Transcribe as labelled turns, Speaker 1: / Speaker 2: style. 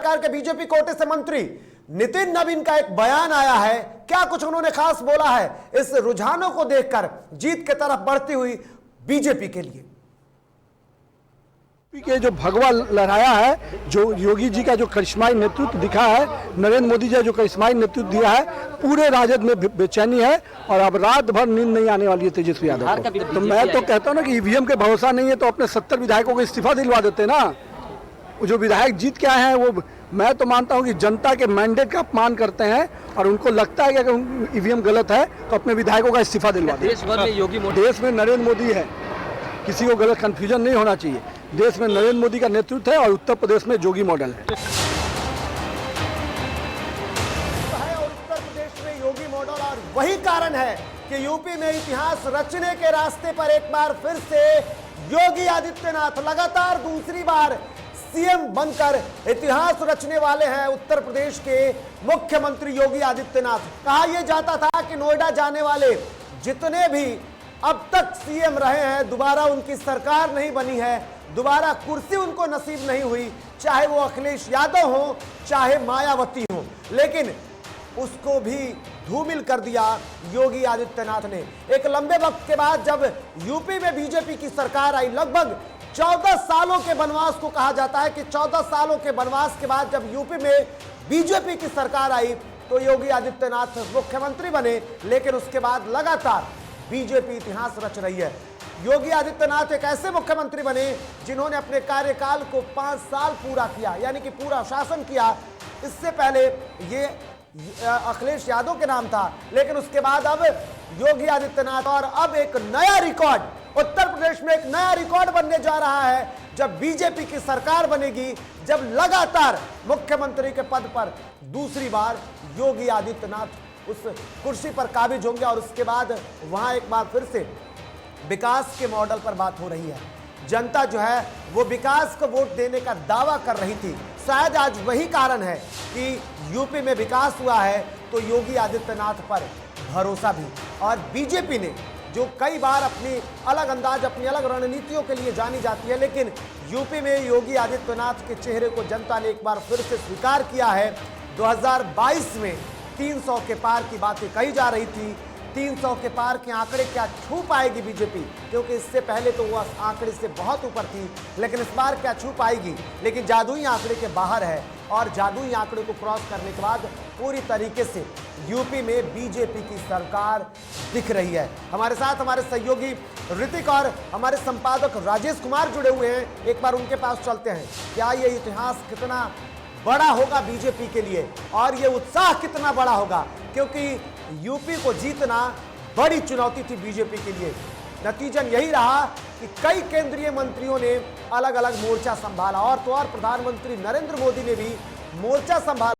Speaker 1: सरकार के बीजेपी कोटे से मंत्री नितिन नवीन का एक बयान आया है। क्या कुछ उन्होंने खास बोला है, इस रुझानों को देखकर जीत की तरफ बढ़ती हुई बीजेपी के लिए
Speaker 2: के जो भगवा लहराया है, जो योगी जी का जो करिश्माई नेतृत्व दिखा है, नरेंद्र मोदी जी का जो करिश्माई नेतृत्व दिया है, पूरे राजद में बेचैनी है और अब रात भर नींद नहीं आने वाली है तेजस्वी यादव को। तो मैं तो कहता हूं ना कि ईवीएम के भरोसा नहीं है तो अपने 70 विधायकों को इस्तीफा दिलवा देते ना। जो विधायक जीत के आए हैं वो मैं तो मानता हूं कि जनता के मैंडेट का अपमान करते हैं और उनको लगता है कि अगर ईवीएम गलत है तो अपने विधायकों का इस्तीफा दिलवा देते। देश में नरेंद्र मोदी है, किसी को गलत कंफ्यूजन नहीं होना चाहिए। देश में नरेंद्र मोदी का नेतृत्व है और उत्तर प्रदेश में जोगी मॉडल है।
Speaker 1: और उत्तर प्रदेश में योगी मॉडल, और वही कारण है कि यूपी में इतिहास रचने के रास्ते पर एक बार फिर से योगी आदित्यनाथ लगातार दूसरी बार सीएम बनकर इतिहास रचने वाले हैं। उत्तर प्रदेश के मुख्यमंत्री योगी आदित्यनाथ, कहा यह जाता था कि नोएडा जाने वाले जितने भी अब तक सीएम रहे हैं, दोबारा उनकी सरकार नहीं बनी है, दोबारा कुर्सी उनको नसीब नहीं हुई, चाहे वो अखिलेश यादव हो चाहे मायावती हो, लेकिन उसको भी धूमिल कर दिया योगी आदित्यनाथ ने। एक लंबे वक्त के बाद जब यूपी में बीजेपी की सरकार आई, लगभग 14 सालों के वनवास को कहा जाता है कि 14 सालों के वनवास के बाद जब यूपी में बीजेपी की सरकार आई तो योगी आदित्यनाथ मुख्यमंत्री बने, लेकिन उसके बाद लगातार बीजेपी इतिहास रच रही है। योगी आदित्यनाथ एक ऐसे मुख्यमंत्री बने जिन्होंने अपने कार्यकाल को 5 साल पूरा किया, यानी कि पूरा शासन किया। इससे पहले ये अखिलेश यादव के नाम था, लेकिन उसके बाद अब योगी आदित्यनाथ, और अब एक नया रिकॉर्ड उत्तर प्रदेश में, एक नया रिकॉर्ड बनने जा रहा है जब बीजेपी की सरकार बनेगी, जब लगातार मुख्यमंत्री के पद पर दूसरी बार योगी आदित्यनाथ उस कुर्सी पर काबिज होंगे। और उसके बाद वहां एक बार फिर से विकास के मॉडल पर बात हो रही है। जनता जो है वो विकास को वोट देने का दावा कर रही थी। शायद आज वही कारण है कि यूपी में विकास हुआ है तो योगी आदित्यनाथ पर भरोसा भी। और बीजेपी ने जो कई बार अपनी अलग अंदाज, अपनी अलग रणनीतियों के लिए जानी जाती है, लेकिन यूपी में योगी आदित्यनाथ के चेहरे को जनता ने एक बार फिर से स्वीकार किया है। 2022 में 300 के पार की बातें कही जा रही थी। 300 के पार के आंकड़े क्या छू पाएगी बीजेपी, क्योंकि इससे पहले तो वो आंकड़े से बहुत ऊपर थी, लेकिन इस बार क्या छू पाएगी। लेकिन जादुई आंकड़े के बाहर है और जादुई आंकड़े को क्रॉस करने के बाद पूरी तरीके से यूपी में बीजेपी की सरकार दिख रही है। हमारे साथ हमारे सहयोगी ऋतिक और हमारे संपादक राजेश कुमार जुड़े हुए हैं, एक बार उनके पास चलते हैं। क्या ये इतिहास कितना बड़ा होगा बीजेपी के लिए और ये उत्साह कितना बड़ा होगा, क्योंकि यूपी को जीतना बड़ी चुनौती थी बीजेपी के लिए। नतीजन यही रहा कि कई केंद्रीय मंत्रियों ने अलग अलग मोर्चा संभाला, और तो और प्रधानमंत्री नरेंद्र मोदी ने भी मोर्चा संभाला।